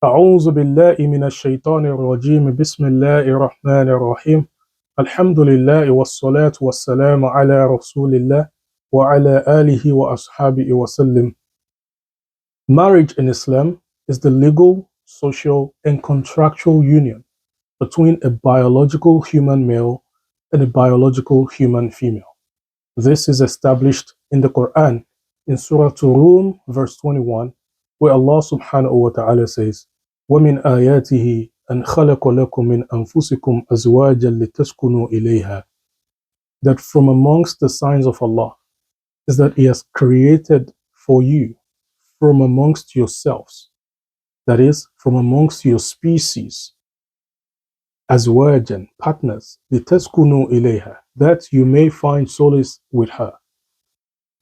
أعوذ بالله من الشيطان الرجيم بسم الله الرحمن الرحيم الحمد لله والصلاة والسلام على رسول الله وعلى آله وأصحابه وسلم. Marriage in Islam is the legal, social, and contractual union between a biological human male and a biological human female. This is established in the Quran in Surah Rum, verse 21, where Allah subhanahu wa ta'ala says, وَمِنْ آيَاتِهِ أَنْ خَلَقَ لَكُم مِّنْ أَنفُسِكُمْ أَزْوَاجًا لِتَسْكُنُوا إِلَيْهَا. That from amongst the signs of Allah is that He has created for you from amongst yourselves, that is, from amongst your species, أزواجًا, partners, لِتَسْكُنُوا إِلَيْهَا, that you may find solace with her.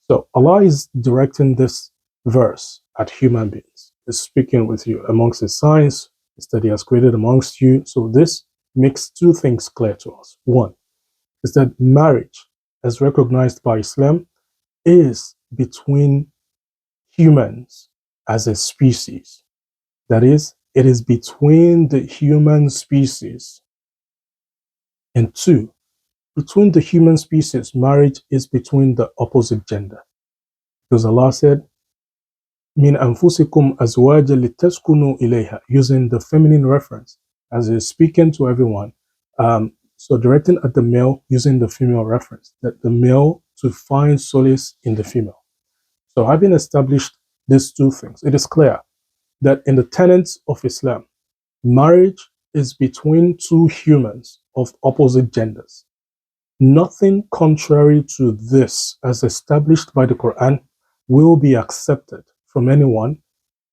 So Allah is directing this verse at human beings. He's speaking with you amongst His signs that He has created amongst you. So this makes two things clear to us. One is that marriage, as recognized by Islam, is between humans as a species. That is, it is between the human species. And two, between the human species, marriage is between the opposite gender. Because Allah said, min anfusikum azwaja litaskunu ilayha, using the feminine reference as is speaking to everyone. So directing at the male using the female reference, that the male to find solace in the female. So having established these two things, it is clear that in the tenets of Islam, marriage is between two humans of opposite genders. Nothing contrary to this, as established by the Quran, will be accepted from anyone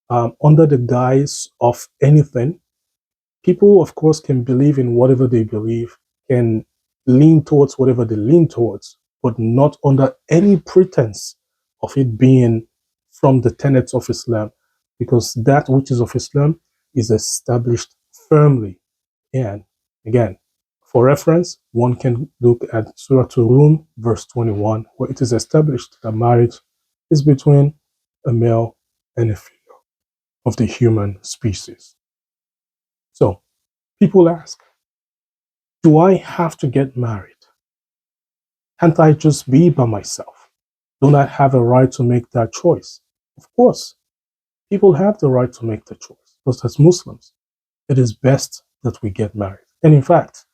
under the guise of anything. People, of course, can believe in whatever they believe, can lean towards whatever they lean towards, but not under any pretense of it being from the tenets of Islam, because that which is of Islam is established firmly. And again, for reference, one can look at Surah Rum, verse 21, where it is established that marriage is between a male and a female of the human species. So, people ask, do I have to get married? Can't I just be by myself? Don't I have a right to make that choice? Of course, people have the right to make the choice. Because as Muslims, it is best that we get married. And in fact,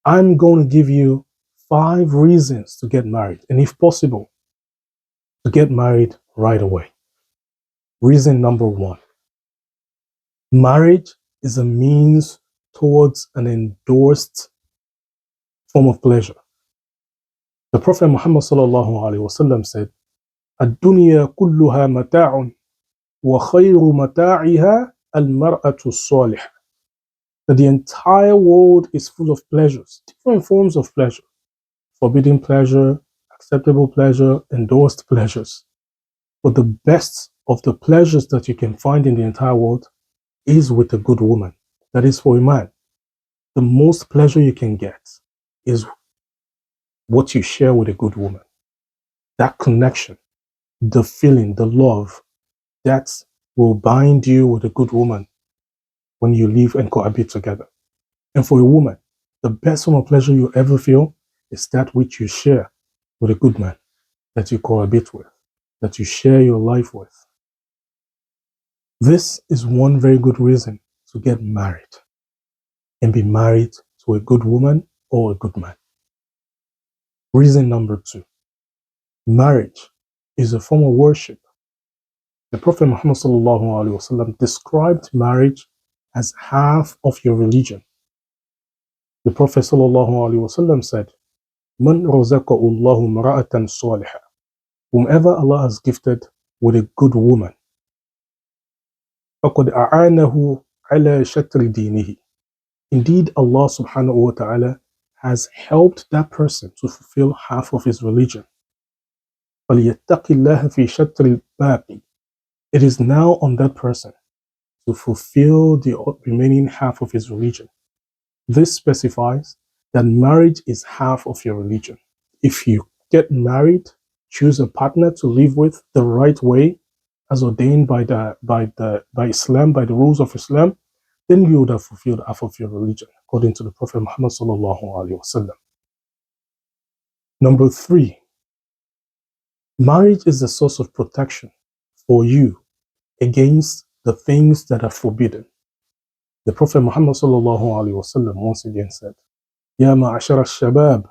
I'm going to give you 5 reasons to get married, and if possible, to get married right away. Reason number 1. Marriage is a means towards an endorsed form of pleasure. The Prophet Muhammad sallallahu alaihi wasallam said, "Ad-dunya kulluha mata'un wa khayru mata'iha al-mar'atu as-salihah." That the entire world is full of pleasures, different forms of pleasure, forbidden pleasure, acceptable pleasure, endorsed pleasures. But the best of the pleasures that you can find in the entire world is with a good woman. That is for a man. The most pleasure you can get is what you share with a good woman. That connection, the feeling, the love, that will bind you with a good woman when you live and cohabit together. And for a woman, the best form of pleasure you ever feel is that which you share with a good man that you cohabit with, that you share your life with. This is one very good reason to get married and be married to a good woman or a good man. Reason number 2, marriage is a form of worship. The Prophet Muhammad sallallahu alaihi wasallam described marriage as half of your religion. The Prophet sallallahu alaihi wasallam said, "Man razaqahu Allahu mar'atan salihah." Whomever Allah has gifted with a good woman, فَقَدْ أَعَانَهُ عَلَى شَطْرِ دِينِهِ. Indeed, Allah subhanahu wa ta'ala has helped that person to fulfill half of his religion. فَلْيَتَّقِ اللَّهَ فِي شَطْرِ الْبَاقِ. It is now on that person to fulfill the remaining half of his religion. This specifies that marriage is half of your religion. If you get married, choose a partner to live with the right way, as ordained by Islam, by the rules of Islam, then you would have fulfilled half of your religion, according to the Prophet Muhammad sallallahu alaihi wasallam. Number three, marriage is a source of protection for you against the things that are forbidden. The Prophet Muhammad sallallahu alaihi wasallam once again said, "Ya ma'ashara al-shabab,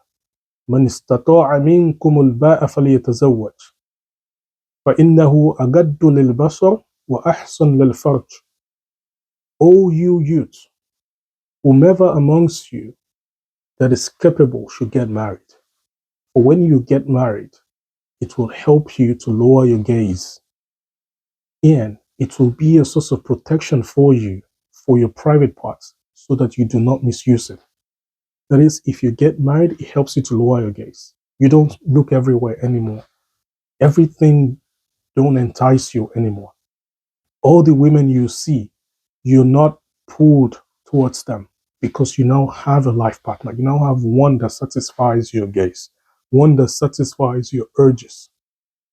man istata'a minkum al-ba'a falyatazawwaj, fa innahu agaddu lil-basar wa ahsan lil-farj." O you youth, whomever amongst you that is capable should get married. For when you get married, it will help you to lower your gaze, and it will be a source of protection for you, for your private parts, so that you do not misuse it. That is, if you get married, it helps you to lower your gaze. You don't look everywhere anymore. Everything don't entice you anymore. All the women you see, you're not pulled towards them because you now have a life partner. You now have one that satisfies your gaze, one that satisfies your urges.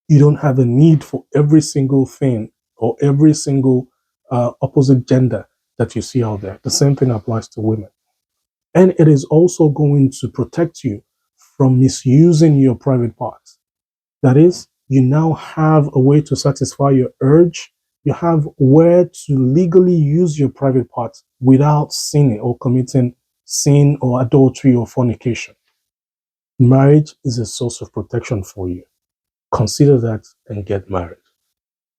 You don't have a need for every single thing or every single opposite gender that you see out there. The same thing applies to women. And it is also going to protect you from misusing your private parts. That is, you now have a way to satisfy your urge. You have where to legally use your private parts without sinning or committing sin or adultery or fornication. Marriage is a source of protection for you. Consider that and get married.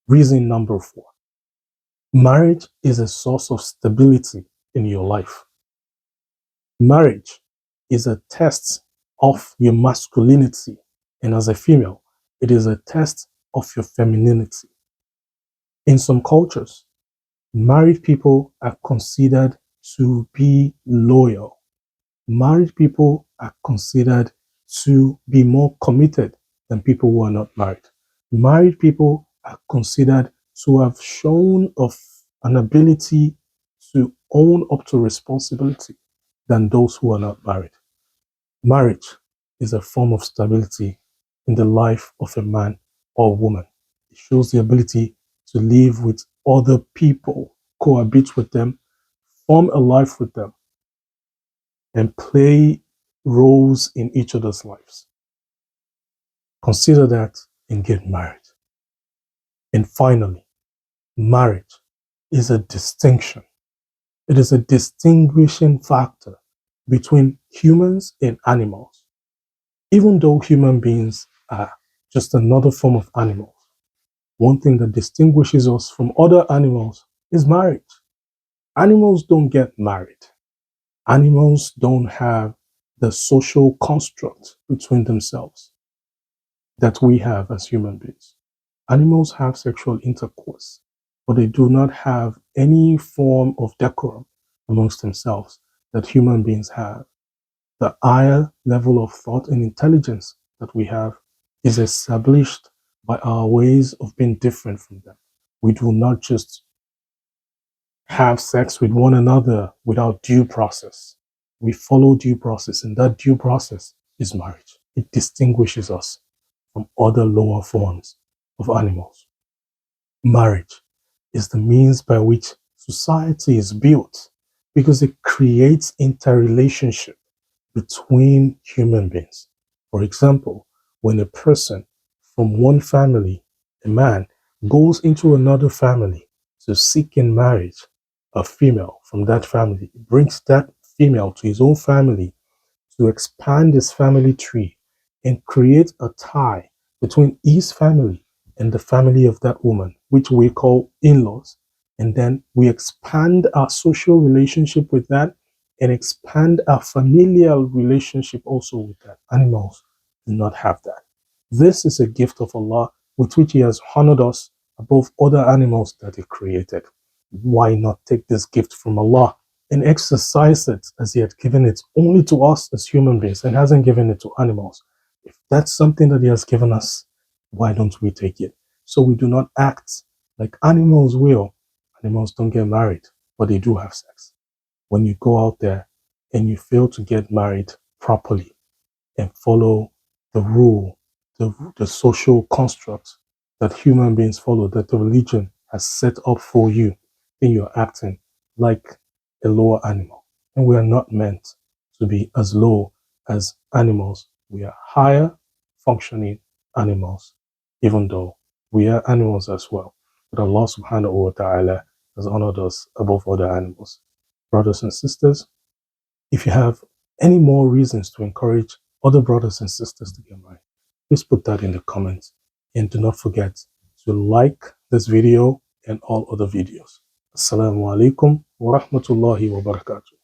Reason number 4. Marriage is a source of stability in your life. Marriage is a test of your masculinity, and as a female, it is a test of your femininity. In some cultures, married people are considered to be loyal. Married people are considered to be more committed than people who are not married. Married people are considered to have shown of an ability to own up to responsibility than those who are not married. Marriage is a form of stability in the life of a man or a woman. It shows the ability to live with other people, cohabit with them, form a life with them, and play roles in each other's lives. Consider that and get married. And finally, marriage is a distinction. It is a distinguishing factor between humans and animals. Even though human beings are just another form of animals, one thing that distinguishes us from other animals is marriage. Animals don't get married. Animals don't have the social construct between themselves that we have as human beings. Animals have sexual intercourse, but they do not have any form of decorum amongst themselves that human beings have. The higher level of thought and intelligence that we have is established by our ways of being different from them. We do not just have sex with one another without due process. We follow due process, and that due process is marriage. It distinguishes us from other lower forms of animals. Marriage is the means by which society is built because it creates interrelationship between human beings. For example, when a person from one family, a man, goes into another family to seek in marriage a female from that family, brings that female to his own family to expand his family tree and create a tie between his family and the family of that woman, which we call in-laws. And then we expand our social relationship with that and expand our familial relationship also with that. Animals do not have that. This is a gift of Allah with which He has honored us above other animals that He created. Why not take this gift from Allah and exercise it as He had given it only to us as human beings and hasn't given it to animals? If that's something that He has given us, why don't we take it? So we do not act like animals will. Animals don't get married, but they do have sex. When you go out there and you fail to get married properly and follow the rule, the social construct that human beings follow, that the religion has set up for you, then you're acting like a lower animal. And we are not meant to be as low as animals. We are higher functioning animals, even though we are animals as well. But Allah subhanahu wa ta'ala has honored us above other animals. Brothers and sisters, if you have any more reasons to encourage other brothers and sisters to get married, please put that in the comments. And do not forget to like this video and all other videos. Assalamu alaikum wa rahmatullahi wa barakatuh.